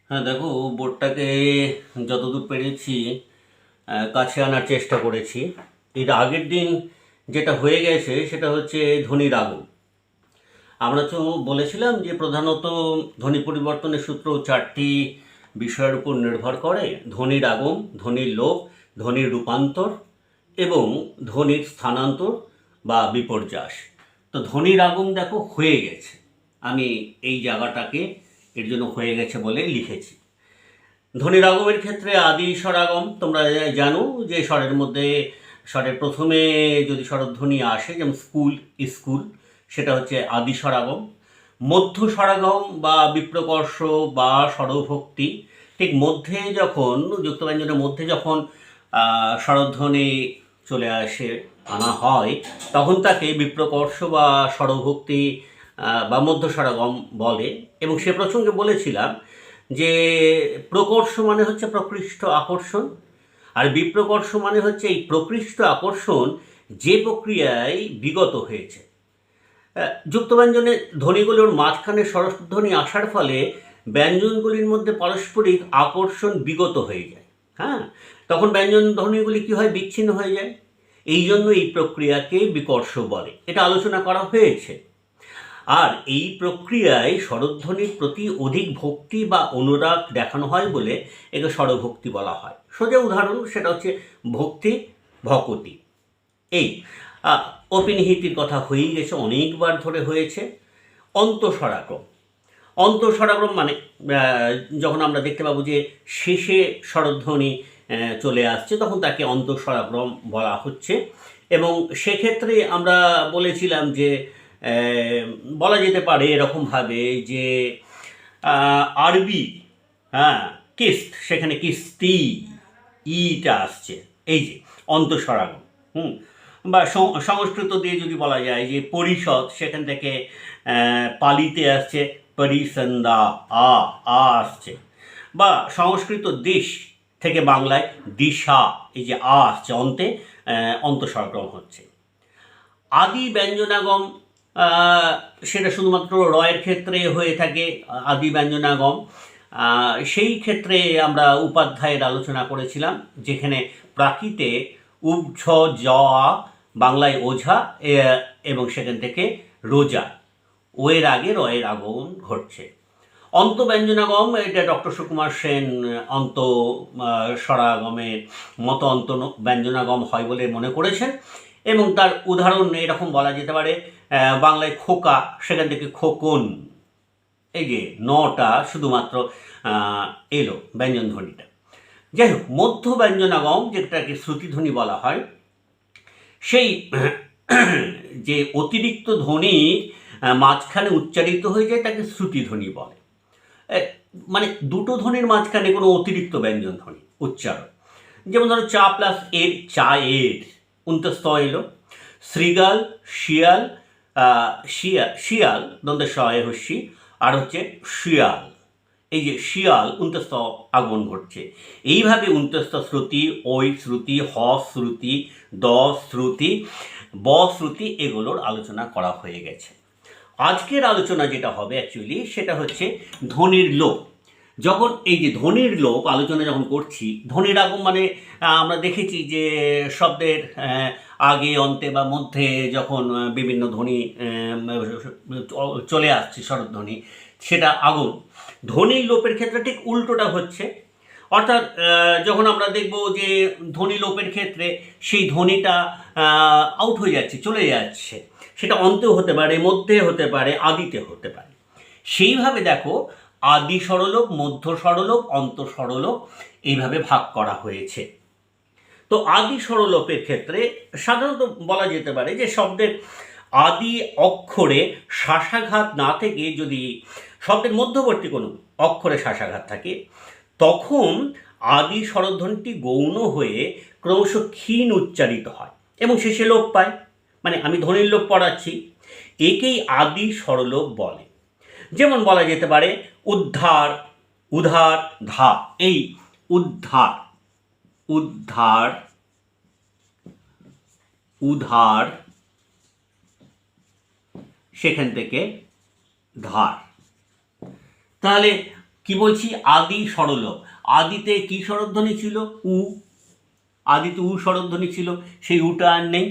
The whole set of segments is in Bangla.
হ্যাঁ, দেখো, বোর্ডটাকে যতদূর পেরেছি কাছে আনার চেষ্টা করেছি। এর আগের দিন যেটা হয়ে গেছে সেটা হচ্ছে ধ্বনির আগম। আমরা তো বলেছিলাম যে প্রধানত ধ্বনি পরিবর্তনের সূত্র চারটি বিষয়ের উপর নির্ভর করে: ধ্বনির আগম, ধ্বনির লোপ, ধ্বনির রূপান্তর এবং ধ্বনির স্থানান্তর বা বিপর্যাস। তো ধ্বনির আগম দেখো হয়ে গেছে, আমি এই জায়গাটাকে এর জন্য হয়ে গেছে বলে লিখেছি। ধ্বনির আগমের ক্ষেত্রে আদি স্বরাগম তোমরা জানো যে স্বরের মধ্যে স্বরের প্রথমে যদি স্বরধ্বনি আসে, যেমন স্কুল, স্কুল, সেটা হচ্ছে আদি স্বরাগম। মধ্য স্বরাগম বা বিপ্রকর্ষ বা স্বরভক্তি, ঠিক মধ্যে যখন যুক্তব্যঞ্জনের মধ্যে যখন স্বরধ্বনি চলে আসে, আনা হয়, তখন তাকে বিপ্রকর্ষ বা স্বরভক্তি বা মধ্য স্বরাগম বলে। এবং সে প্রসঙ্গে বলেছিলাম যে প্রকর্ষ মানে হচ্ছে প্রকৃষ্ট আকর্ষণ, আর বিপ্রকর্ষ মানে হচ্ছে এই প্রকৃষ্ট আকর্ষণ যে প্রক্রিয়ায় বিগত হয়েছে। যুক্তব্যঞ্জনে ধ্বনিগুলোর মাঝখানে স্বরধ্বনি আসার ফলে ব্যঞ্জনগুলির মধ্যে পারস্পরিক আকর্ষণ বিগত হয়ে যায়। হ্যাঁ, তখন ব্যঞ্জন ধ্বনিগুলি কী হয়? বিচ্ছিন্ন হয়ে যায়। এই জন্য এই প্রক্রিয়াকে বিকর্ষ বলে, এটা আলোচনা করা হয়েছে। আর এই প্রক্রিয়ায় স্বরধ্বনির প্রতি অধিক ভক্তি বা অনুরাগ দেখানো হয় বলে একে স্বরভক্তি বলা হয়। সোজা উদাহরণ সেটা হচ্ছে ভক্তি, ভকতি। এই অপিনিহিতির কথা হয়েই গেছে, অনেকবার ধরে হয়েছে। অন্তঃস্বরাক্রম, অন্তঃস্বরাক্রম মানে যখন আমরা দেখতে পাবো যে শেষে স্বরধ্বনি চলে আসছে, তখন তাকে অন্তঃস্বরাক্রম বলা হচ্ছে। এবং সেক্ষেত্রে আমরা বলেছিলাম যে বলা যেতে পারে এরকমভাবে যে আরবি, হ্যাঁ, কিস্ত, সেখানে কিস্তি, ইটা আসছে, এই যে অন্তঃস্বরাগম। বা সংস্কৃত দিয়ে যদি বলা যায় যে পরিষদ, সেখান থেকে পালিতে আসছে পরিসন্দা, আ আ আসছে। বা সংস্কৃত দেশ থেকে বাংলায় দিশা, এই যে আ আসছে অন্তে, অন্তঃস্বরক্রম হচ্ছে। আদি ব্যঞ্জনাগম, সেটা শুধুমাত্র রয়ের ক্ষেত্রে হয়ে থাকে। আদি ব্যঞ্জনাগম সেই ক্ষেত্রে আমরা উপাধ্যায়ের আলোচনা করেছিলাম, যেখানে প্রাকৃতে উবঝ জ আ, বাংলায় ওঝা, এবং সেখান থেকে রোজা, ওয়ের আগে রয়ের আগমন ঘটছে। অন্তব্যঞ্জনাগম, এটা ডক্টর সুকুমার সেন অন্ত স্বরাগমের মতো অন্ত ব্যঞ্জনাগম হয় বলে মনে করেছেন। এবং তার উদাহরণ এরকম বলা যেতে পারে, বাংলায় খোকা, সেখান থেকে খোকন, এই যে নটা শুধুমাত্র এলো ব্যঞ্জন ধ্বনিটা। যাই হোক, মধ্য ব্যঞ্জনাগম, যেটাকে শ্রুতিধ্বনি বলা হয়, সেই যে অতিরিক্ত ধ্বনি মাঝখানে উচ্চারিত হয়ে যায় তাকে শ্রুতিধ্বনি বলে। মানে দুটো ধ্বনির মাঝখানে কোনো অতিরিক্ত ব্যঞ্জন ধ্বনি উচ্চারণ। যেমন ধরো চা প্লাস এর, চা এর, উন্তস্ত এলো। শৃগাল, শিয়াল, শিয়াল দন্তে শয়ে হস্যি, আর হচ্ছে শিয়াল, এই যে শিয়াল, উন্তস্ত আগমন ঘটছে। এইভাবে উন্তস্ত শ্রুতি, ওই শ্রুতি, হ শ্রুতি, দ শ্রুতি, ব শ্রুতি, এগুলোর আলোচনা করা হয়ে গেছে। আজকের আলোচনা যেটা হবে অ্যাকচুয়ালি সেটা হচ্ছে ধ্বনির লোপ। যখন এই যে ধ্বনির লোপ আলোচনা যখন করছি, ধ্বনির আগম মানে আমরা দেখেছি যে শব্দের আগে, অন্তে বা মধ্যে যখন বিভিন্ন ধ্বনি চলে আসছে, স্বরধ্বনি, সেটা আগম। ধ্বনির লোপের ক্ষেত্রে ঠিক উল্টোটা হচ্ছে। অর্থাৎ যখন আমরা দেখব যে ধ্বনি লোপের ক্ষেত্রে সেই ধ্বনিটা আউট হয়ে যাচ্ছে, চলে যাচ্ছে, সেটা অন্তেও হতে পারে, মধ্যে হতে পারে, আদিতে হতে পারে। সেইভাবে দেখো, আদি স্বরলোপ, মধ্য স্বরলোপ, অন্ত স্বরলোপ, এইভাবে ভাগ করা হয়েছে। তো আদি স্বরলোপের ক্ষেত্রে সাধারণত বলা যেতে পারে যে শব্দের আদি অক্ষরে শ্বাসাঘাত না থেকে যদি শব্দের মধ্যবর্তী কোনো অক্ষরে শ্বাসাঘাত থাকে, তখন আদি স্বরধ্বনিটি গৌণ হয়ে ক্রমশ ক্ষীণ উচ্চারিত হয় এবং শেষে লোপ পায়। মানে আমি ধ্বনির লোপ পড়াচ্ছি, একেই আদি স্বরলোপ বলে। যেমন বলা যেতে পারে উদ্ধার, উধার, ধা, এই উদ্ধার, উদ্ধার, উধার, সেখান থেকে ধার। তাহলে কি বলছি, আদি স্বরলোপ। আদিতে কি স্বরধ্বনি ছিল? উ। আদিতে উ স্বরধ্বনি ছিল, সেই উটা আর নেই।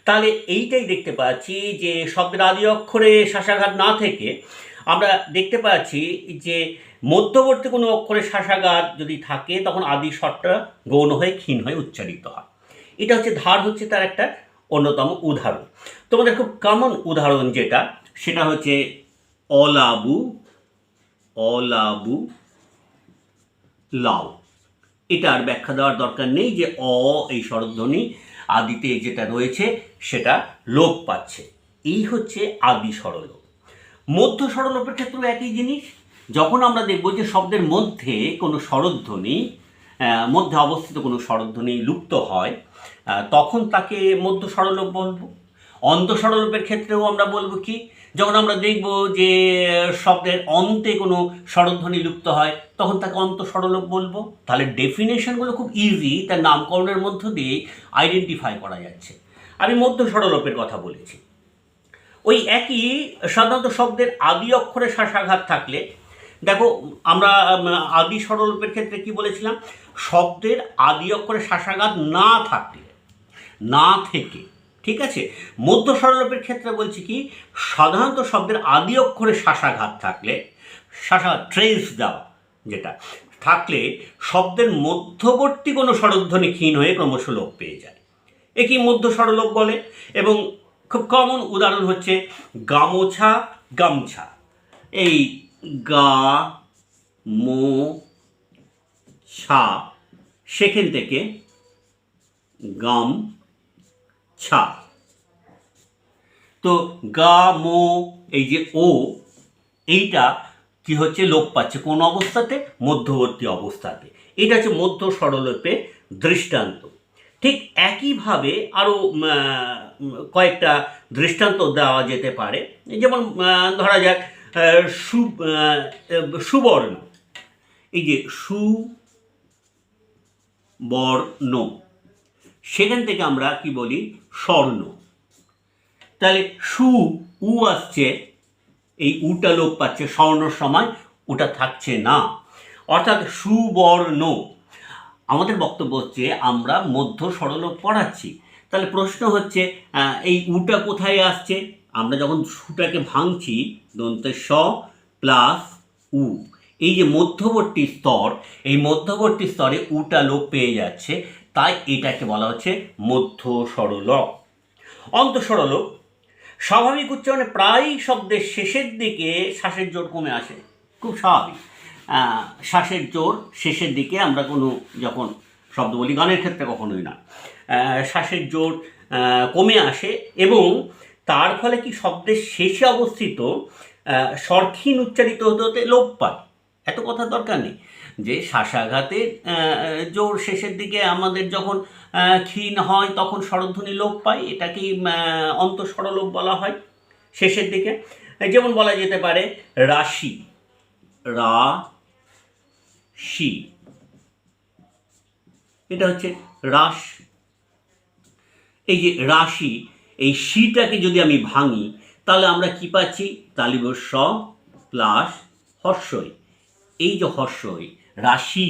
তাহলে এইটাই দেখতে পাচ্ছি যে শব্দের আদি অক্ষরে শাসাঘাত না থেকে আমরা দেখতে পাচ্ছি যে মধ্যবর্তী কোনো অক্ষরে শাসাঘাত যদি থাকে তখন আদি স্বরটা গৌণ হয়ে ক্ষীণ হয়ে উচ্চারিত হয়। এটা হচ্ছে ধার, হচ্ছে তার একটা অন্যতম উদাহরণ। তোমাদের খুব কমন উদাহরণ যেটা, সেটা হচ্ছে অলাবু, অলাবু লাউ। এটা আর ব্যাখ্যা দেওয়ার দরকার নেই যে অ এই স্বরধ্বনি আদিতে যেটা রয়েছে সেটা লোপ পাচ্ছে। এই হচ্ছে আদি স্বরলোপ। মধ্য স্বরলোপের ক্ষেত্রেও একই জিনিস। যখন আমরা দেখব যে শব্দের মধ্যে কোনো স্বরধ্বনি, মধ্যে অবস্থিত কোনো স্বরধ্বনি লুপ্ত হয়, তখন তাকে মধ্য স্বরলোপ বলবো। অন্ত স্বরলোপের ক্ষেত্রেও আমরা বলবো কি, যখন আমরা দেখব যে শব্দের অন্তে কোনো স্বরধ্বনি লুপ্ত হয় তখন তাকে অন্ত স্বরলোপ বলবো। তাহলে ডেফিনেশনগুলো খুব ইজি, তার নামকরণের মধ্য দিয়ে আইডেন্টিফাই করা যাচ্ছে। আমি মধ্য স্বরলোপের কথা বলেছি। ওই একই সাধারণত শব্দের আদি অক্ষরে শাসাঘাত থাকলে, দেখো আমরা আদি স্বরলোপের ক্ষেত্রে কি বলেছিলাম, শব্দের আদি অক্ষরে শাসাঘাত না থাকলে, না থেকে, ঠিক আছে। মধ্য স্বরলোপের ক্ষেত্রে বলছি কি, সাধারণত শব্দের আদি অক্ষরে শাসাঘাত থাকলে, শাসা ট্রেস দেওয়া যেটা থাকলে শব্দের মধ্যবর্তী কোনো স্বরধ্বনি ক্ষীণ হয়ে ক্রমশ লোপ পেয়ে যায়, একেই মধ্য স্বরলোপ বলে। এবং খুব কমন উদাহরণ হচ্ছে গামোছা, গামছা। এই গা মো ছা, সেখান থেকে গাম ছা। তো গা মো, এই যে ও, এইটা কি হচ্ছে, লোপ পাচ্ছে কোন অবস্থাতে? মধ্যবর্তী অবস্থাতে। এটা হচ্ছে মধ্য স্বরলোপে দৃষ্টান্ত। ঠিক একইভাবে আরও কয়েকটা দৃষ্টান্ত দেওয়া যেতে পারে। যেমন ধরা যাক সুবর্ণ। এই যে সুবর্ণ, সেখান থেকে আমরা কি বলি? স্বর্ণ। তাহলে সু, উ আসছে, এই উটা লোপ পাচ্ছে, স্বর্ণর সময় ওটা থাকছে না, অর্থাৎ সুবর্ণ। আমাদের বক্তব্য হচ্ছে আমরা মধ্য স্বরলোপ পড়াচ্ছি। তাহলে প্রশ্ন হচ্ছে এই উটা কোথায় আসছে? আমরা যখন সুটাকে ভাঙছি, দন্তে স প্লাস উ, এই যে মধ্যবর্তী স্তর, এই মধ্যবর্তী স্তরে উটা লোপ পেয়ে যাচ্ছে, তাই এটাকে বলা হচ্ছে মধ্য স্বরলোপ। অন্ত স্বরলোপ, স্বাভাবিক উচ্চারণে প্রায়ই শব্দের শেষের দিকে শ্বাসের জোর কমে আসে, খুব স্বাভাবিক। শ্বাসের জোর শেষের দিকে আমরা কোনো যখন শব্দ বলি, গানের ক্ষেত্রে কখনোই না, শ্বাসের জোর কমে আসে এবং তার ফলে কি শব্দের শেষে অবস্থিত স্বর ক্ষীণ উচ্চারিত হতে হতে লোপ পায়। এত কথার দরকার নেই যে শ্বাসাঘাতের জোর শেষের দিকে আমাদের যখন ক্ষীণ হয় তখন স্বরধ্বনি লোপ পায়, এটাকেই অন্ত স্বরলোপ বলা হয় শেষের দিকে। যেমন বলা যেতে পারে রাশি, রাশি, এটা হচ্ছে রাস। এই যে রাশি, এই শিটাকে যদি আমি ভাঙি তাহলে আমরা কি পাচ্ছি? তালিব স প্লাস হর্ষই। এই যে হর্ষই, রাশি,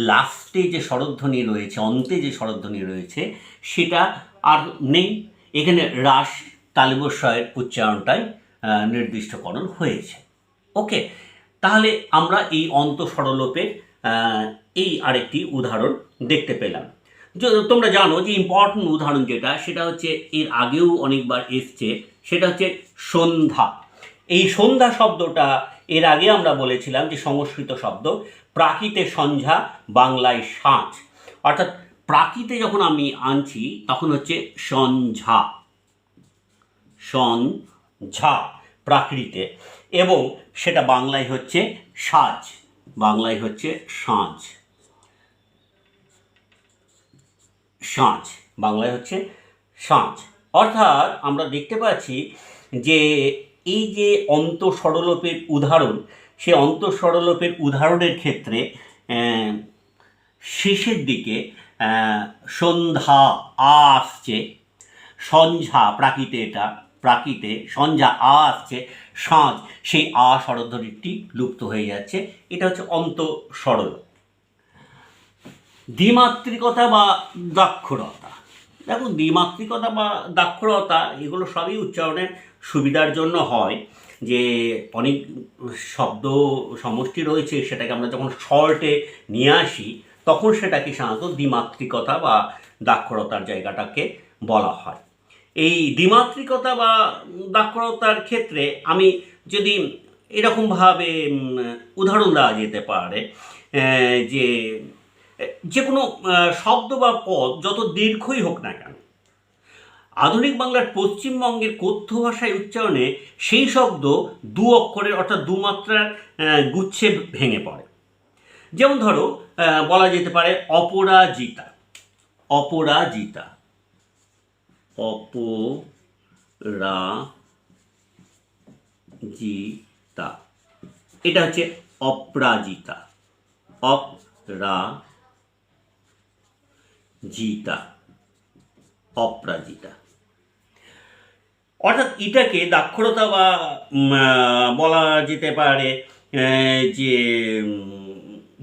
লাস্টে যে স্বরধ্বনি রয়েছে, অন্তে যে স্বরধ্বনি রয়েছে সেটা আর নেই। এখানে রাস তালিবস্বয়ের উচ্চারণটাই নির্দিষ্টকরণ হয়েছে। ওকে, তাহলে আমরা এই অন্ত স্বরলোপের এই আরেকটি উদাহরণ দেখতে পেলাম। তোমরা জানো যে ইম্পর্টেন্ট উদাহরণ যেটা, সেটা হচ্ছে এর আগেও অনেকবার এসছে, সেটা হচ্ছে সন্ধ্যা। এই সন্ধ্যা শব্দটা এর আগে আমরা বলেছিলাম যে সংস্কৃত শব্দ, প্রাকৃতে সন্ধ্যা, বাংলায় সাঁঝ। অর্থাৎ প্রাকৃতে যখন আমি আনছি তখন হচ্ছে সন্ধ্যা, সন্ধ্যা প্রাকৃতে, এবং সেটা বাংলায় হচ্ছে সাঁঝ, বাংলায় হচ্ছে সাঁঝ, সাঁঝ, বাংলায় হচ্ছে সাঁঝ। অর্থাৎ আমরা দেখতে পাচ্ছি যে এই যে অন্ত স্বরলোপের উদাহরণ, সে অন্ত স্বরলোপের উদাহরণের ক্ষেত্রে শেষের দিকে সন্ধ্যা আসছে, সন্ধ্যা প্রাকৃতে, এটা প্রাকৃতে সন্ধ্যা আসছে, সাঁজ, সেই আ স্বরধ্বনিটি লুপ্ত হয়ে যাচ্ছে। এটা হচ্ছে অন্তঃস্বরল। দ্বিমাত্রিকতা বা দাক্ষরতা। দেখো, দ্বিমাত্রিকতা বা দাক্ষরতা এগুলো সবই উচ্চারণের সুবিধার জন্য হয়, যে অনেক শব্দ সমষ্টি রয়েছে, সেটাকে আমরা যখন শর্টে নিয়ে আসি তখন সেটাকে সাধারণত দ্বিমাত্রিকতা বা দাক্ষরতার জায়গাটাকে বলা হয়। এই দ্বিমাত্রিকতা বা দাক্ষরতার ক্ষেত্রে আমি যদি এরকমভাবে উদাহরণ দেওয়া যেতে পারে, যে যে কোনো শব্দ বা পদ যত দীর্ঘই হোক না কেন, আধুনিক বাংলার পশ্চিমবঙ্গের কথ্য ভাষায় উচ্চারণে সেই শব্দ দু অক্ষরের অর্থাৎ দুমাত্রার গুচ্ছে ভেঙে পড়ে। যেমন ধরো, বলা যেতে পারে অপরাজিতা। অপরাজিতা, অপরাজিতা, এটা হচ্ছে অপরাজিতা। অপরাজিতা, অপরাজিতা। অর্থাৎ এটাকে দাক্ষরতা বা বলা যেতে পারে যে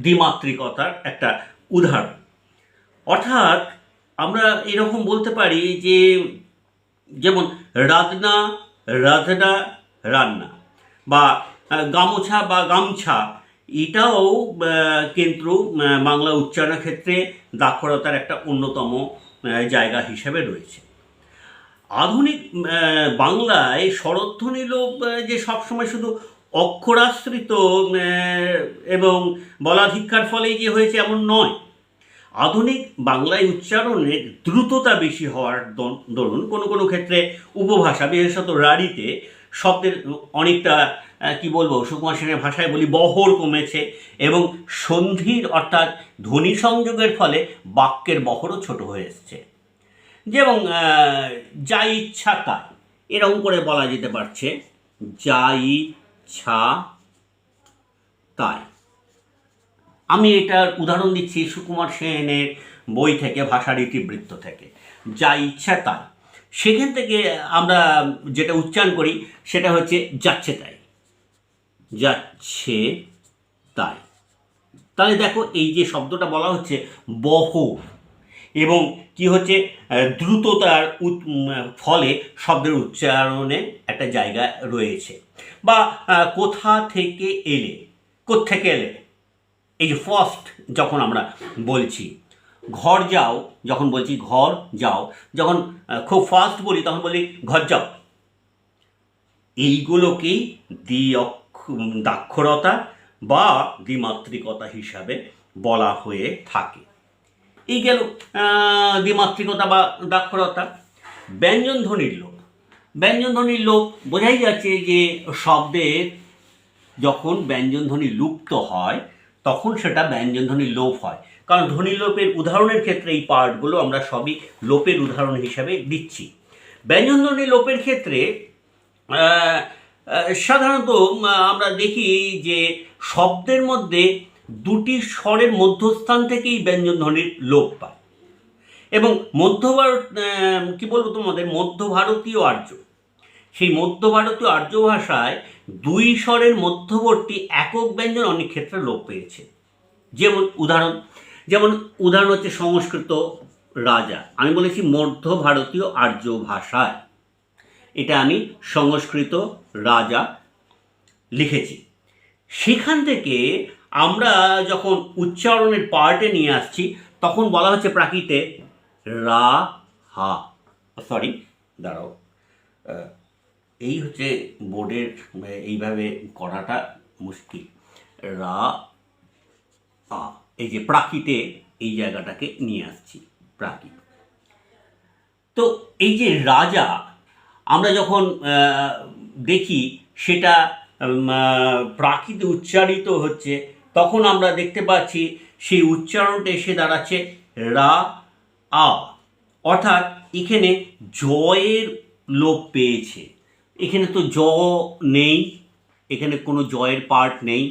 দ্বিমাত্রিকতার একটা উদাহরণ। অর্থাৎ আমরা এরকম বলতে পারি যে, যেমন রাধনা, রাধনা, রান্না, বা গামোছা বা গামছা, এটাও কিন্তু বাংলা উচ্চারণের ক্ষেত্রে দাক্ষরতার একটা অন্যতম জায়গা হিসেবে রয়েছে। আধুনিক বাংলায় স্বরধ্বনি লোপ যে সবসময় শুধু অক্ষরাশ্রিত এবং বলাধিক্যার ফলেই যে হয়েছে এমন নয়। আধুনিক বাংলায় উচ্চারণের দ্রুততা বেশি হওয়ার দরুন কোনো কোনো ক্ষেত্রে উপভাষা, বিশেষত রাঢ়িতে শব্দের অনেকটা কি বলবো, সুকুমার সেনের ভাষায় বলি, বহর কমেছে, এবং সন্ধির অর্থাৎ ধ্বনি সংযোগের ফলে বাক্যের বহরও ছোট হয়ে এসছে। যেমন যা ইচ্ছা তাই, এরকম করে বলা যেতে পারছে, যা ইচ্ছা তাই। আমি এটার উদাহরণ দিচ্ছি সুকুমার সেনের বই থেকে, ভাষার ইতিবৃত্ত থেকে। যা ইচ্ছা তাই, সেখান থেকে আমরা যেটা উচ্চারণ করি সেটা হচ্ছে যাচ্ছে তাই, যাচ্ছে তাই। তাহলে দেখো, এই যে শব্দটা বলা হচ্ছে বহর, এবং কি হচ্ছে দ্রুততার ফলে শব্দের উচ্চারণে একটা জায়গা রয়েছে। বা কোথা থেকে এলে, কোত্থেকে এলে, এই যে ফার্স্ট যখন আমরা বলছি, ঘর যাও যখন বলছি ঘর যাও, যখন খুব ফাস্ট বলি তখন বলি ঘর যাও। এইগুলোকেই দাক্ষরতা বা দ্বিমাত্রিকতা হিসাবে বলা হয়ে থাকে। এই গেল দ্বিমাত্রিকতা বা দাক্ষরতা। ব্যঞ্জনধ্বনির লোপ। ব্যঞ্জনধ্বনির লোপ বোঝাই যাচ্ছে যে শব্দের যখন ব্যঞ্জনধ্বনি লুপ্ত হয় তখন সেটা ব্যঞ্জনধ্বনির লোপ হয়। কারণ ধ্বনি লোপের উদাহরণের ক্ষেত্রে এই পার্টগুলো আমরা সবই লোপের উদাহরণ হিসাবে দিচ্ছি। ব্যঞ্জনধ্বনি লোপের ক্ষেত্রে সাধারণত আমরা দেখি যে শব্দের মধ্যে দুটি স্বরের মধ্যস্থান থেকেই ব্যঞ্জনধ্বনির লোপ পায়। এবং কি বলবো তোমাদের, মধ্য ভারতীয় আর্য, সেই মধ্য ভারতীয় আর্য ভাষায় দুই স্বরের মধ্যবর্তী একক ব্যঞ্জন অনেক ক্ষেত্রে লোপ পেয়েছে। যেমন উদাহরণ হচ্ছে সংস্কৃত রাজা। আমি বলেছি মধ্য ভারতীয় আর্য ভাষায়, এটা আমি সংস্কৃত রাজা লিখেছি। সেখান থেকে আমরা যখন উচ্চারণের পার্টে নিয়ে আসছি তখন বলা হচ্ছে প্রাকৃতে রা হা, সরি দাঁড়াও, এই হচ্ছে বোর্ডের এইভাবে করাটা মুশকিল। রা আ, এই যে প্রাকৃতে এই জায়গাটাকে নিয়ে আসছি, প্রাকৃত। তো এই যে রাজা আমরা যখন দেখি সেটা প্রাকৃতে উচ্চারিত হচ্ছে, তখন আমরা দেখতে পাচ্ছি সেই উচ্চারণটা এসে দাঁড়াচ্ছে রা আ, অর্থাৎ এখানে জয়ের লোপ পেয়েছে। এখানে তো জ নেই, এখানে কোনো জয়ের পার্ট নেই,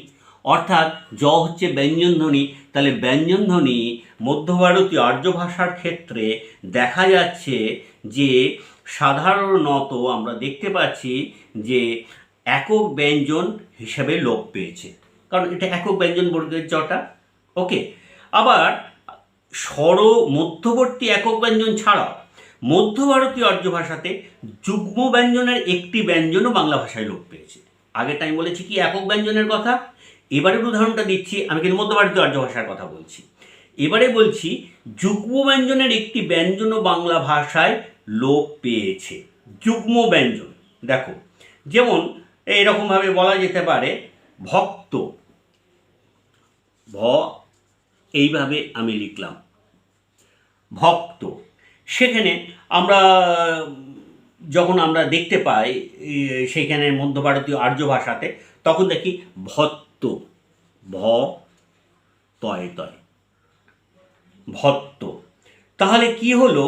অর্থাৎ জ হচ্ছে ব্যঞ্জনধ্বনি। তাহলে ব্যঞ্জনধ্বনি মধ্য ভারতীয় আর্য ভাষার ক্ষেত্রে দেখা যাচ্ছে যে সাধারণত আমরা দেখতে পাচ্ছি যে একক ব্যঞ্জন হিসাবে লোপ পেয়েছে, কারণ এটা একক ব্যঞ্জন বর্গের জটা। ওকে, আবার মধ্যবর্তী একক ব্যঞ্জন ছাড়াও মধ্য ভারতীয় আর্য ভাষাতে যুগ্ম ব্যঞ্জনের একটি ব্যঞ্জনও বাংলা ভাষায় লোপ পেয়েছে। আগের টাইম বলেছি কি একক ব্যঞ্জনের কথা, এবারের উদাহরণটা দিচ্ছি, আমি কিন্তু মধ্য ভারতীয় আর্য ভাষার কথা বলছি। এবারে বলছি যুগ্ম ব্যঞ্জনের একটি ব্যঞ্জনও বাংলা ভাষায় লোপ পেয়েছে। যুগ্ম ব্যঞ্জন দেখো, যেমন এইরকমভাবে বলা যেতে পারে ভক্ত, এইভাবে আমি লিখলাম ভক্ত। সেখানে আমরা যখন আমরা দেখতে পাই সেইখানে মধ্য ভারতীয় আর্য ভাষাতে, তখন দেখি ভত্ত, তয় ভত্ত। তাহলে কি হলো,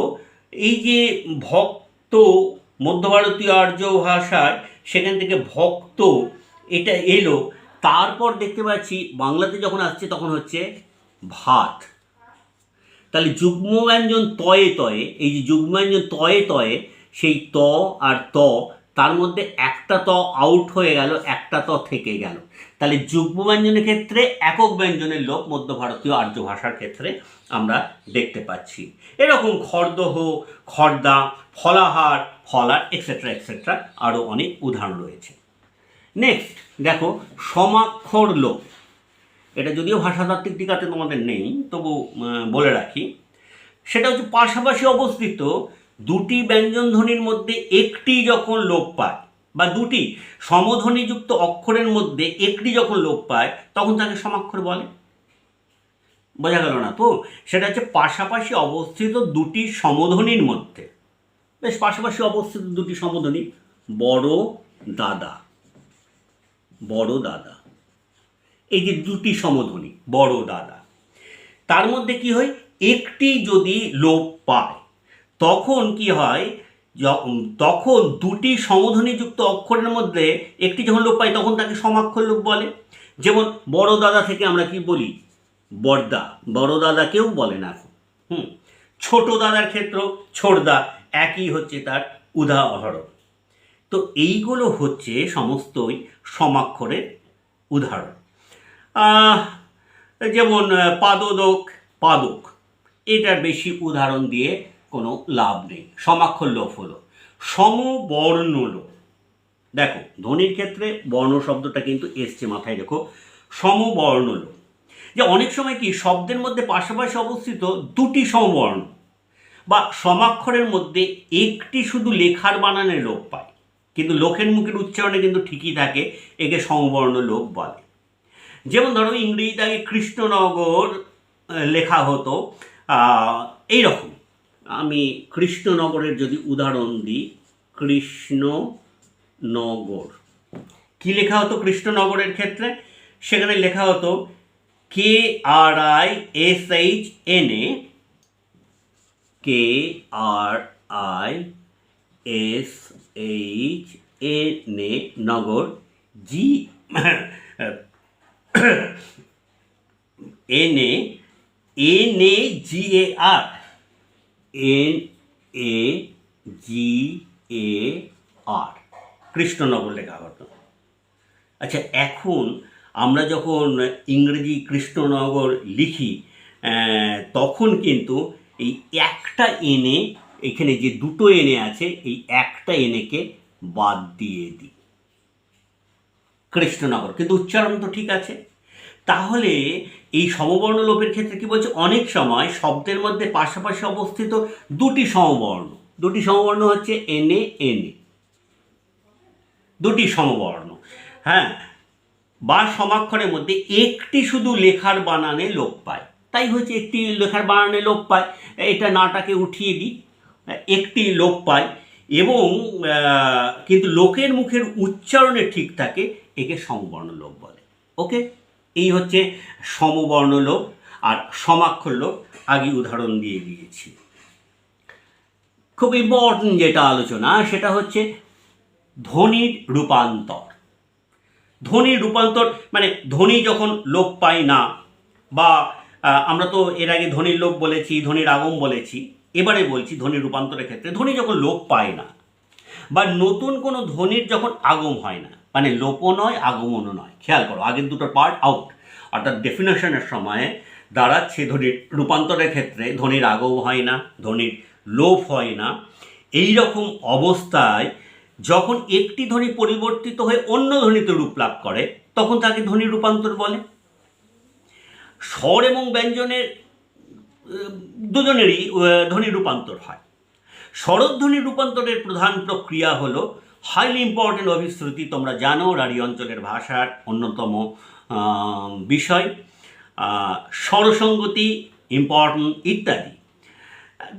এই যে ভক্ত মধ্য ভারতীয় আর্য ভাষায় সেখান থেকে ভক্ত এটা এলো, তারপর দেখতে পাচ্ছি বাংলাতে যখন আসছে তখন হচ্ছে ভাত। তাহলে যুগ্ম ব্যঞ্জন তয়ে, এই যে যুগ্ম ব্যঞ্জন তয়ে সেই ত আর ত, তার মধ্যে একটা ত আউট হয়ে গেল, একটা ত থেকে গেল। তাহলে যুগ্ম ব্যঞ্জনের ক্ষেত্রে একক ব্যঞ্জনের লোপ মধ্য ভারতীয় আর্য ভাষার ক্ষেত্রে আমরা দেখতে পাচ্ছি। এরকম খর্দহ, খর্দা, ফলাহার, ফলার, এক্সেট্রা এক্সেট্রা আরও অনেক উদাহরণ রয়েছে। নেক্সট দেখো সমাক্ষর লোপ। এটা যদিও ভাষাতাত্ত্বিক টিকাতে তোমাদের নেই, তবু বলে রাখি। সেটা হচ্ছে পাশাপাশি অবস্থিত দুটি ব্যঞ্জন ধ্বনির মধ্যে একটি যখন লোপ পায়, বা দুটি সমধ্বনিযুক্ত অক্ষরের মধ্যে একটি যখন লোপ পায়, তখন তাকে সমাক্ষর বলে। বোঝা গেল না তো? সেটা হচ্ছে পাশাপাশি অবস্থিত দুটি সমধ্বনির মধ্যে, বেশ পাশাপাশি অবস্থিত দুটি সমধ্বনি, বড় দাদা, এই যে দুটি সমধ্বনি বড় দাদা, তার মধ্যে কি হয়, একটি যদি লোপ পায় তখন কি হয়, তখন দুটি সমধ্বনিযুক্ত অক্ষরের মধ্যে একটি যখন লোপ পায় তখন তাকে সমাক্ষর লোপ বলে। যেমন বড় দাদা থেকে আমরা কি বলি, বড়দা, বড় দাদাকেও বলে না এখন। ছোট দাদার ক্ষেত্র ছোটদা, একই হচ্ছে তার উদাহরণ। তো এইগুলো হচ্ছে সমস্তই সমাক্ষরের উদাহরণ। যেমন পাদক, এটার বেশি উদাহরণ দিয়ে কোনো লাভ নেই। সমাক্ষর লোপ হলো। সমবর্ণ লোপ, দেখো ধ্বনির ক্ষেত্রে বর্ণ শব্দটা কিন্তু এসছে মাথায় রেখো। সমবর্ণ লোপ, যে অনেক সময় কি শব্দের মধ্যে পাশাপাশি অবস্থিত দুটি সমবর্ণ বা সমাক্ষরের মধ্যে একটি শুধু লেখার বানানে লোপ পায়, কিন্তু লোকের মুখের উচ্চারণে কিন্তু ঠিকই থাকে, একে সমবর্ণ লোপ বলে। যেমন ধরো ইংরেজিতে আগে কৃষ্ণনগর লেখা হতো, এইরকম। আমি কৃষ্ণনগরের যদি উদাহরণ দিই, কৃষ্ণনগর কি লেখা হতো কৃষ্ণনগরের ক্ষেত্রে, সেখানে লেখা হতো KRISHNA, KRISHNA নগর, NAGAR, কৃষ্ণনগর লেখা হতো। আচ্ছা, এখন আমরা যখন ইংরেজি কৃষ্ণনগর লিখি তখন কিন্তু এই একটা এনে, এখানে যে দুটো এনে আছে, এই একটা এনেকে বাদ দিয়ে দিই, কৃষ্ণনগর, কিন্তু উচ্চারণ তো ঠিক আছে। তাহলে এই সমবর্ণ লোপের ক্ষেত্রে কি বলছে, অনেক সময় শব্দের মধ্যে পাশাপাশি অবস্থিত দুটি সমবর্ণ হচ্ছে এনে, দুটি সমবর্ণ, বা সমাক্ষরের মধ্যে একটি শুধু লেখার বানানে লোপ পায়। তাই হচ্ছে একটি লেখার বানানে লোপ পায়, এটা নাটাকে উঠিয়ে দিই, একটি লোপ পায় এবং কিন্তু লোকের মুখের উচ্চারণে ঠিক থাকে, একে সমবর্ণ লোপ বলে। ওকে, এই হচ্ছে সমবর্ণ লোপ আর সমাক্ষর লোপ, আগে উদাহরণ দিয়ে দিয়েছি। খুব ইম্পর্টেন্ট যেটা আলোচনা, সেটা হচ্ছে ধ্বনির রূপান্তর। ধ্বনির রূপান্তর মানে ধ্বনি যখন লোপ পায় না, বা আমরা তো এর আগে ধ্বনির লোপ বলেছি, ধ্বনির আগম বলেছি, এবারে বলছি ধ্বনির রূপান্তরের ক্ষেত্রে ধ্বনি যখন লোপ পায় না বা নতুন কোনো ধ্বনির যখন আগম হয় না, মানে লোপও নয় আগমনও নয়। খেয়াল করো, আগের দুটো পার্ট আউট। অর্থাৎ ডেফিনেশনের সময় দাঁড়াচ্ছে ধ্বনির রূপান্তরের ক্ষেত্রে ধ্বনির আগম হয় না, ধ্বনির লোপ হয় না। এই রকম অবস্থায় যখন একটি ধ্বনি পরিবর্তিত হয়ে অন্য ধ্বনিতে রূপ লাভ করে তখন তাকে ধ্বনি রূপান্তর বলে। স্বর এবং ব্যঞ্জনের দুজনেরই ধ্বনি রূপান্তর হয়। স্বরধ্বনি রূপান্তরের প্রধান প্রক্রিয়া হলো হাইলি ইম্পর্টেন্ট অভিশ্রুতি। তোমরা জানো রাঢ়ী অঞ্চলের ভাষার অন্যতম বিষয়, স্বরসঙ্গতি ইম্পর্টেন্ট ইত্যাদি।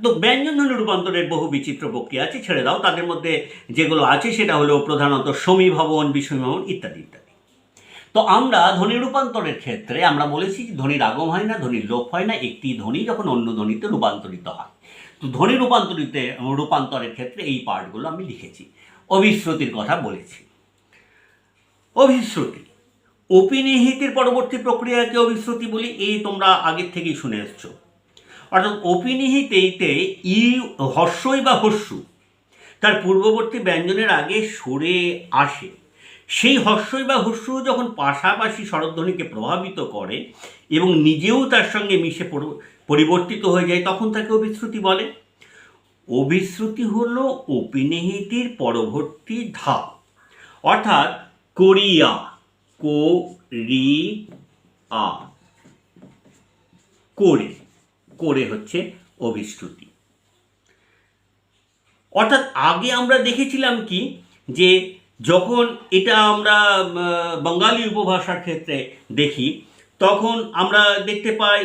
তো ব্যঞ্জন ধ্বনি রূপান্তরের বহু বিচিত্র প্রক্রিয়া আছে, ছেড়ে দাও। তাদের মধ্যে যেগুলো আছে সেটা হলো প্রধানত সমীভবন, বিষমীভবন ইত্যাদি ইত্যাদি। তো আমরা ধ্বনি রূপান্তরের ক্ষেত্রে আমরা বলেছি যে ধ্বনির আগম হয় না, ধ্বনির লোপ হয় না, একটি ধ্বনি যখন অন্য ধ্বনিতে রূপান্তরিত হয়। তো ধ্বনি রূপান্তরের ক্ষেত্রে এই পার্টগুলো আমি লিখেছি। অভিশ্রুতির কথা বলেছি। অভিশ্রুতি, অপিনিহিতের পরবর্তী প্রক্রিয়াকে অভিশ্রুতি বলি, এই তোমরা আগের থেকেই শুনে এসছো। অর্থাৎ অপিনিহিতেইতে ই হর্ষই বা হস্যু তার পূর্ববর্তী ব্যঞ্জনের আগে সরে আসে। সেই হর্ষই বা হস্যু যখন পাশাপাশি স্বরধ্বনিকে প্রভাবিত করে এবং নিজেও তার সঙ্গে মিশে পরিবর্তিত হয়ে যায় তখন তাকে অভিশ্রুতি বলে। অভিশ্রুতি হল অপিনিহিতির পরবর্তী ধাপ। অর্থাৎ কোরিয়া, কোরিয়া, করে, করে হচ্ছে অভিশ্রুতি। অর্থাৎ আগে আমরা দেখেছিলাম কি, যে যখন এটা আমরা বঙ্গালী উপভাষার ক্ষেত্রে দেখি তখন আমরা দেখতে পাই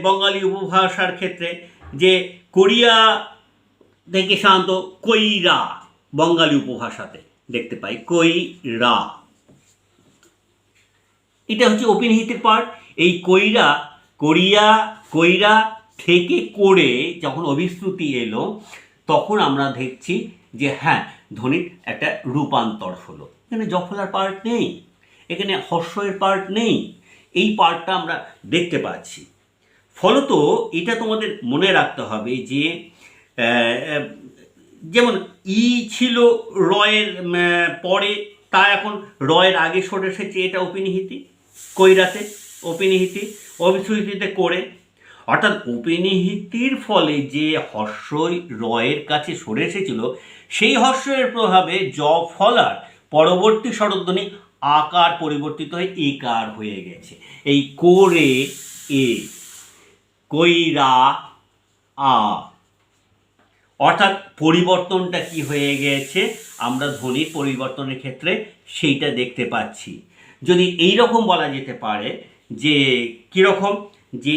বঙ্গালী উপভাষার ক্ষেত্রে যে কোরিয়া থেকে সাধারণত কৈরা, বঙ্গালী উপভাষাতে দেখতে পাই কৈরা। এটা হচ্ছে অপিনিহিতের পার্ট। এই কৈরা, কোরিয়া, কৈরা থেকে করে যখন অভিশ্রুতি এলো তখন আমরা দেখছি যে হ্যাঁ, ধ্বনির একটা রূপান্তর হলো। এখানে জফলার পার্ট নেই, এখানে হর্ষের পার্ট নেই, এই পার্টটা আমরা দেখতে পাচ্ছি। ফলত এটা তোমাদের মনে রাখতে হবে যে যেমন ই ছিল রয়ের পরে, তা এখন রয়ের আগে সরে এসেছে, এটা অপিনিহিতি। কৈরাতে অপিনিহিতি, অভিশ্রুতিতে করে। অর্থাৎ অপিনিহিতির ফলে যে হর্ষই রয়ের কাছে সরে এসেছিল সেই হর্ষের প্রভাবে জ ফলার পরবর্তী স্বরধ্বনি আকার পরিবর্তিত হয়ে একার হয়ে গেছে। এই করে এ, কৈরা আ, অর্থাৎ পরিবর্তনটা কি হয়ে গেছে আমরা ধ্বনির পরিবর্তনের ক্ষেত্রে সেইটা দেখতে পাচ্ছি। যদি এই রকম বলা যেতে পারে যে কীরকম, যে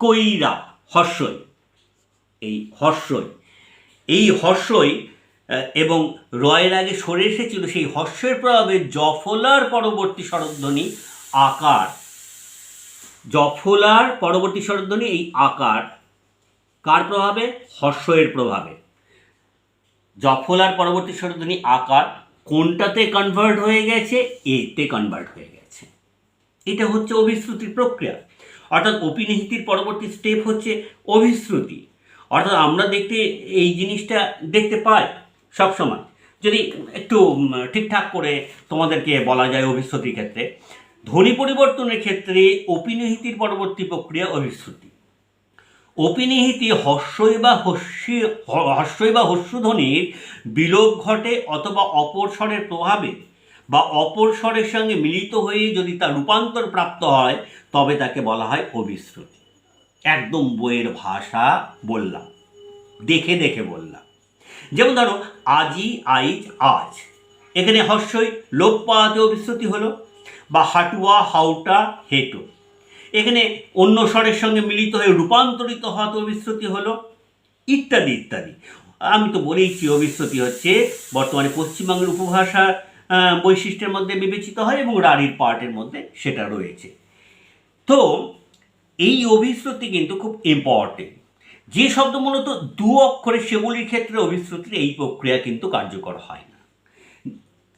কৈরা হর্ষই, এই হর্ষই এবং রয়ের আগে সরে এসেছিল সেই হর্ষের প্রভাবে জফলার পরবর্তী স্বরধ্বনি আকার, জফলার পরবর্তী স্বরধ্বনি এই আকার কার প্রভাবে? হর্ষের প্রভাবে। জফলার পরবর্তী স্বরধ্বনি আকার কোনটাতে কনভার্ট হয়ে গেছে? এতে কনভার্ট হয়ে গেছে। এটা হচ্ছে অভিশ্রুতির প্রক্রিয়া। অর্থাৎ অপিনিহিতির পরবর্তী স্টেপ হচ্ছে অভিশ্রুতি। অর্থাৎ আমরা এই জিনিসটা দেখতে পাই সবসময়। যদি একটু ঠিকঠাক করে তোমাদেরকে বলা যায় অভিশ্রুতির ক্ষেত্রে, ধ্বনি পরিবর্তনের ক্ষেত্রে অপিনিহিতির পরবর্তী প্রক্রিয়া অভিশ্রুতি। অপিনিহিতি হর্ষই বা হস্যু ধ্বনির বিলোপ ঘটে অথবা অপর স্বরের প্রভাবে বা অপর স্বরের সঙ্গে মিলিত হয়ে যদি তার রূপান্তর প্রাপ্ত হয় তবে তাকে বলা হয় অভিশ্রুতি। একদম বইয়ের ভাষা বললাম, দেখে দেখে বললাম। যেমন ধরো আজি, আইজ, আজ, এখানে হর্ষই লোপ পাওয়াতে অভিশ্রুতি হলো। বা হাটুয়া, হাউটা, হেটো, এখানে অন্য স্বরের সঙ্গে মিলিত হয়ে রূপান্তরিত হওয়াতে অভিশ্রুতি হলো, ইত্যাদি ইত্যাদি। আমি তো বলেইছি অভিশ্রুতি হচ্ছে বর্তমানে পশ্চিমবঙ্গের উপভাষার বৈশিষ্ট্যের মধ্যে বিবেচিত হয় এবং রাঢ়ীর পার্টের মধ্যে সেটা রয়েছে। তো এই অভিশ্রুতি কিন্তু খুব ইম্পর্টেন্ট। যে শব্দ মূলত দু অক্ষরে সেগুলির ক্ষেত্রে অভিশ্রুতির এই প্রক্রিয়া কিন্তু কার্যকর হয় না।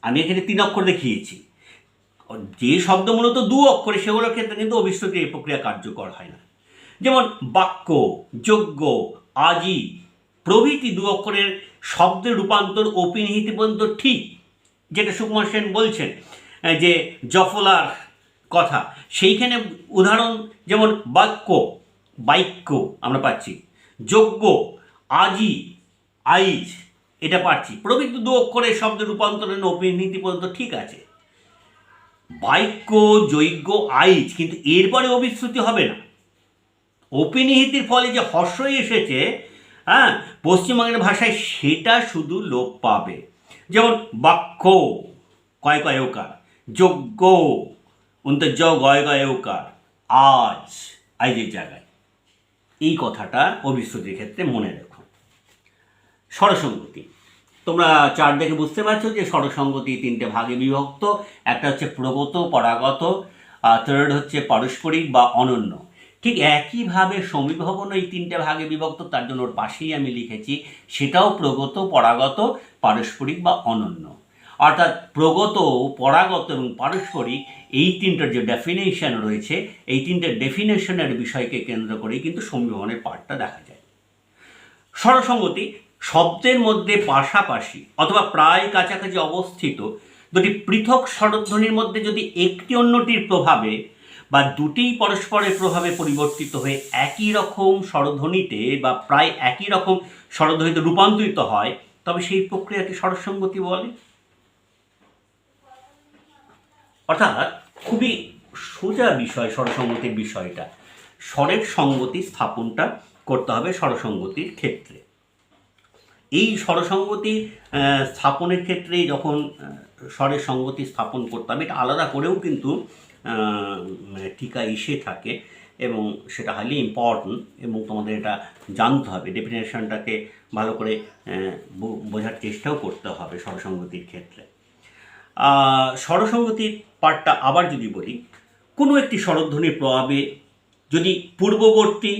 আমি এখানে 3 অক্ষর দেখিয়েছি। যে শব্দ মূলত দু অক্ষরে সেগুলোর ক্ষেত্রে কিন্তু অভিশ্রুতির এই প্রক্রিয়া কার্যকর হয় না। যেমন বাক্য, যজ্ঞ, আজি প্রভৃতি 2 অক্ষরের শব্দের রূপান্তর অপিনিহিতি পর্যন্ত ঠিক, যেটা সুকুমার সেন বলছেন যে জফলার কথা, সেইখানে উদাহরণ যেমন বাক্য আমরা পাচ্ছি, যোগ্য, আজি, আইজ এটা পাচ্ছি, প্রভৃতি 2 অক্ষরের শব্দ রূপান্তরণ অভিনীতি পর্যন্ত ঠিক আছে। বাক্য, যজ্ঞ, আইজ, কিন্তু এরপরে অভিশ্রুতি হবে না। অপিনিহিতির ফলে যে হর্ষই এসেছে, হ্যাঁ, পশ্চিমবঙ্গের ভাষায় সেটা শুধু লোপ পাবে। যেমন বাক্য কয় কয়কার, যজ্ঞ অন্তর্য গয় গয়কার, আইজের জায়গায়। এই কথাটা অভিশ্রুতির ক্ষেত্রে মনে রেখো। স্বরসঙ্গতি, তোমরা চার্ট দেখে বুঝতে পারছো যে স্বরসঙ্গতি 3টে ভাগে বিভক্ত। একটা হচ্ছে প্রগত, পরাগত, থার্ড হচ্ছে পারস্পরিক বা অনন্য। ঠিক একইভাবে সমীভবন এই 3টে ভাগে বিভক্ত, তার জন্য ওর পাশেই আমি লিখেছি সেটাও প্রগত, পরাগত, পারস্পরিক বা অনন্য। অর্থাৎ প্রগত, পরাগত এবং পারস্পরিক এই 3টার যে ডেফিনেশন রয়েছে, এই 3টে ডেফিনেশনের বিষয়কে কেন্দ্র করেই কিন্তু সমীভবনের পার্টটা দেখা যায়। স্বরসঙ্গতি শব্দের মধ্যে পাশাপাশি অথবা প্রায় কাছাকাছি অবস্থিত দুটি পৃথক স্বরধ্বনির মধ্যে যদি একটি অন্যটির প্রভাবে বা দুটিই পরস্পরের প্রভাবে পরিবর্তিত হয়ে একই রকম স্বরধ্বনিতে বা প্রায় একই রকম স্বরধ্বনিতে রূপান্তরিত হয়, তবে সেই প্রক্রিয়াকে স্বরসঙ্গতি বলে। অর্থাৎ খুবই সোজা বিষয় স্বরসঙ্গতির বিষয়টা। স্বরের সঙ্গতি স্থাপনটা করতে হবে স্বরসঙ্গতির ক্ষেত্রে। এই স্বরসঙ্গতি স্থাপনের ক্ষেত্রে যখন স্বরের সঙ্গতি স্থাপন করতে হবে, এটা আলাদা করেও কিন্তু টিকা এসে থাকে এবং সেটা হাইলি ইম্পর্ট্যান্ট এবং তোমাদের এটা জানতে হবে, ডেফিনেশনটাকে ভালো করে বোঝার চেষ্টাও করতে হবে স্বরসঙ্গতির ক্ষেত্রে। স্বরসঙ্গতির পার্টটা আবার যদি বলি, কোনো একটি স্বরধ্বনির প্রভাবে যদি পূর্ববর্তী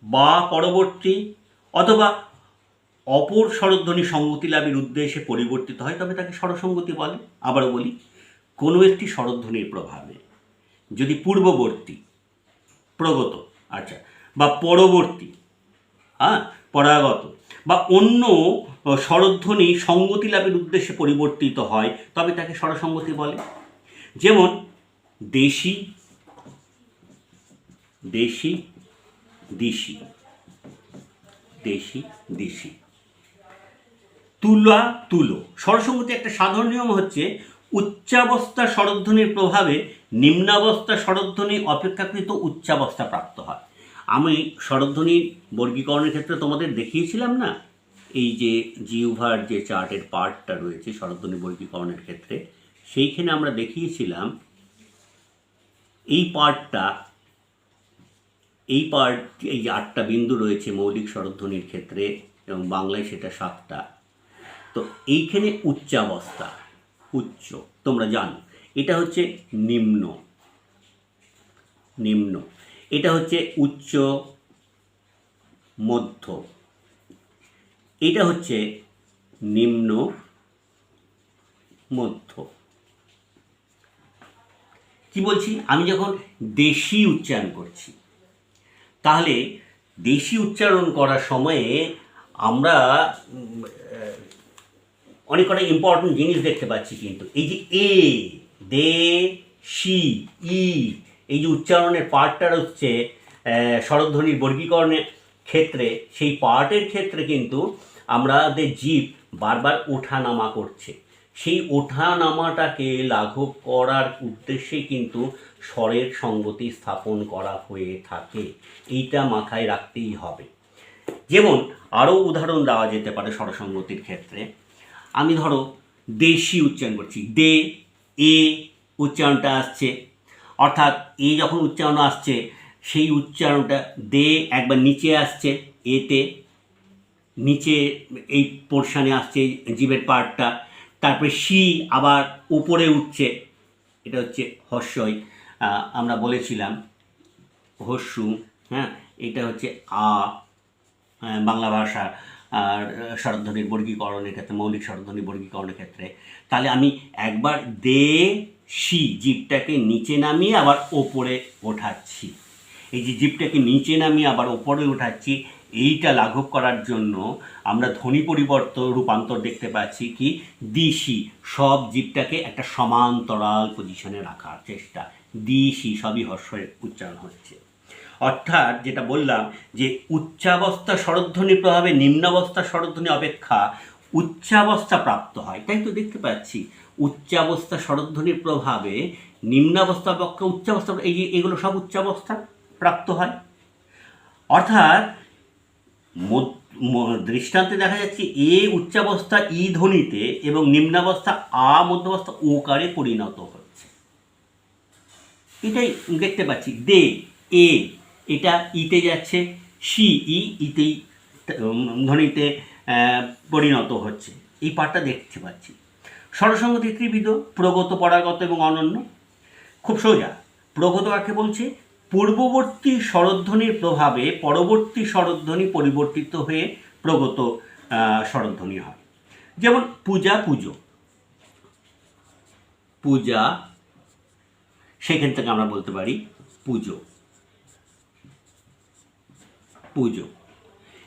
বা পরবর্তী অথবা অপর স্বরধ্বনি সঙ্গতি লাভের উদ্দেশ্যে পরিবর্তিত হয়, তবে তাকে স্বরসঙ্গতি বলে। আবারও বলি, কোনো একটি স্বরধ্বনির প্রভাবে যদি পূর্ববর্তী, প্রগত, আচ্ছা, বা পরবর্তী, পরাগত বা অন্য স্বরধ্বনি সঙ্গতি লাভের উদ্দেশ্যে পরিবর্তিত হয়, তবে তাকে স্বরসঙ্গতি বলে। যেমন দেশি, দেশি, দিশি, দেশি, দিশি। তুলা, তুলো। স্বরসঙ্গতি একটা সাধারণ নিয়ম হচ্ছে উচ্চাবস্থা স্বরধ্বনির প্রভাবে নিম্নাবস্থা স্বরধ্বনি অপেক্ষাকৃত উচ্চাবস্থা প্রাপ্ত হয়। আমি স্বরধ্বনির বর্গীকরণের ক্ষেত্রে তোমাদের দেখিয়েছিলাম না, এই যে জিহ্বার যে চার্টের পার্টটা রয়েছে স্বরধ্বনি বর্গীকরণের ক্ষেত্রে, সেইখানে আমরা দেখিয়েছিলাম এই পার্টটা, এই 8টা বিন্দু রয়েছে মৌলিক স্বরধ্বনির ক্ষেত্রে এবং বাংলায় সেটা 7টা। তো এইখানে উচ্চাবস্থা, উচ্চ তোমরা জানো, এটা হচ্ছে নিম্ন, নিম্ন, এটা হচ্ছে উচ্চ, মধ্য, এটা হচ্ছে নিম্ন, মধ্য। কি বলছি, আমি যখন দেশি উচ্চারণ করছি, তাহলে দেশি উচ্চারণ করার সময়ে আমরা অনেক কটা ইম্পর্টেন্ট জিনিস দেখতে পাচ্ছি। কিন্তু এই যে দে, শি, ই, এই যে উচ্চারণের পার্টটা হচ্ছে স্বরধ্বনির বর্গীকরণের ক্ষেত্রে, সেই পার্টের ক্ষেত্রে কিন্তু আমাদের জিভ বারবার ওঠানামা করছে। সেই ওঠানামাটাকে লাঘব করার উদ্দেশ্যে কিন্তু স্বরের সঙ্গতি স্থাপন করা হয়ে থাকে। এইটা মাথায় রাখতেই হবে। যেমন আরও উদাহরণ দেওয়া যেতে পারে স্বরসঙ্গতির ক্ষেত্রে। আমি ধরো দেশি উচ্চারণ করছি, দে, এ উচ্চারণটা আসছে, অর্থাৎ এ যখন উচ্চারণ আসছে সেই উচ্চারণটা দে একবার নিচে আসছে, এতে নিচে এই পোর্শানে আসছে জিভের পার্টটা, তারপরে শি আবার উপরে উঠছে, এটা হচ্ছে হর্ষই, আমরা বলেছিলাম হস্যু, হ্যাঁ, এটা হচ্ছে আ, বাংলা ভাষা আর স্বরধ্বনির বর্গীকরণের ক্ষেত্রে, মৌলিক স্বরধ্বনির বর্গীকরণের ক্ষেত্রে। তাহলে আমি একবার দে, শি জিভটাকে নিচে নামিয়ে আবার ওপরে ওঠাচ্ছি। এই যে জিভটাকে নিচে নামিয়ে আবার ওপরে ওঠাচ্ছি, এইটা লাঘব করার জন্য আমরা ধ্বনি রূপান্তর দেখতে পাচ্ছি কি দিশি, সব জীবটাকে একটা সমান্তরাল পজিশনে রাখার চেষ্টা, দিশি সবই হর্ষের উচ্চারণ হচ্ছে। অর্থাৎ যেটা বললাম যে উচ্চাবস্থা স্বরধ্বনি প্রভাবে নিম্নাবস্থা স্বরধ্বনি অপেক্ষা উচ্চাবস্থা প্রাপ্ত হয়, তাই তো দেখতে পাচ্ছি উচ্চাবস্থা স্বরধ্বনির প্রভাবে নিম্নাবস্থা পক্ষে উচ্চাবস্থা, এগুলো সব উচ্চাবস্থা প্রাপ্ত হয়। অর্থাৎ দৃষ্টান্তে দেখা যাচ্ছে এ উচ্চাবস্থা ই ধ্বনিতে এবং নিম্নাবস্থা আ মধ্যাবস্থা ওকারে পরিণত হচ্ছে, এটাই দেখতে পাচ্ছি। দে এ এটা ইতে যাচ্ছে, সি ইতেই ধ্বনিতে পরিণত হচ্ছে, এই পাঠটা দেখতে পাচ্ছি। স্বরসঙ্গতি ত্রিবিধ, প্রগত, পরাগত এবং অনন্য। খুব সোজা, প্রগত কাকে বলছে? পূর্ববর্তী স্বরধ্বনির প্রভাবে পরবর্তী স্বরধ্বনি পরিবর্তিত হয়ে প্রগত স্বরধ্বনি হয়। যেমন পূজা, পুজো, পূজা, সেখান থেকে আমরা বলতে পারি পুজো, পুজো।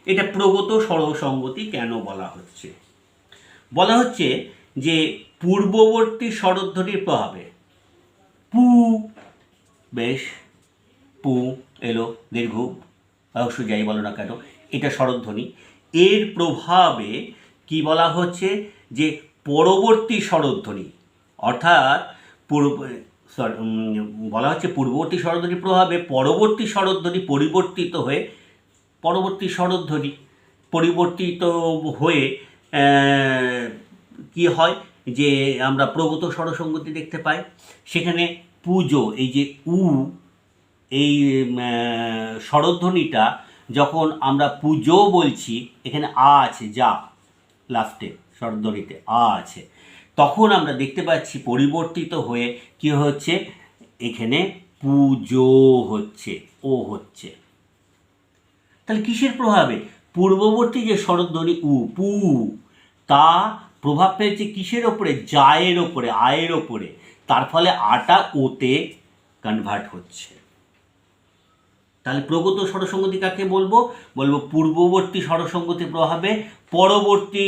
এটা প্রগত স্বরসঙ্গতি কেন বলা হচ্ছে? বলা হচ্ছে যে পূর্ববর্তী স্বরধ্বনির প্রভাবে পু, বেশ, পু এলো, দীর্ঘ অবশ্য যাই বলো না কেন, এটা স্বরধ্বনি, এর প্রভাবে কি বলা হচ্ছে যে পরবর্তী স্বরধ্বনি, অর্থাৎ বলা হচ্ছে পূর্ববর্তী স্বরধ্বনির প্রভাবে পরবর্তী স্বরধ্বনি পরিবর্তিত হয়ে কি হয় যে আমরা প্রগত স্বরসঙ্গতি দেখতে পাই। সেখানে পুজো, এই যে উ, এই স্বরধ্বনিটা যখন আমরা পুজো বলছি, এখানে আ আছে, যা লাস্টে স্বরধ্বনিতে আ আছে, তখন আমরা দেখতে পাচ্ছি পরিবর্তিত হয়ে কি হচ্ছে, এখানে পুজো হচ্ছে, ও হচ্ছে। তাহলে কিসের প্রভাবে? পূর্ববর্তী যে স্বরধ্বনি উ, পু, তা প্রভাব পেয়েছে কিসের ওপরে? জায়ের ওপরে, আয়ের ওপরে, তার ফলে আটা ওতে কনভার্ট হচ্ছে। তাহলে প্রগত স্বরসঙ্গতি কাকে বলবো? বলবো পূর্ববর্তী স্বরসঙ্গতির প্রভাবে পরবর্তী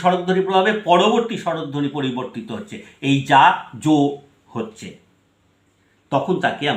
স্বরধ্বনির প্রভাবে পরবর্তী স্বরধ্বনি পরিবর্তিত হচ্ছে, এই যা জো হচ্ছে, তখন তাকে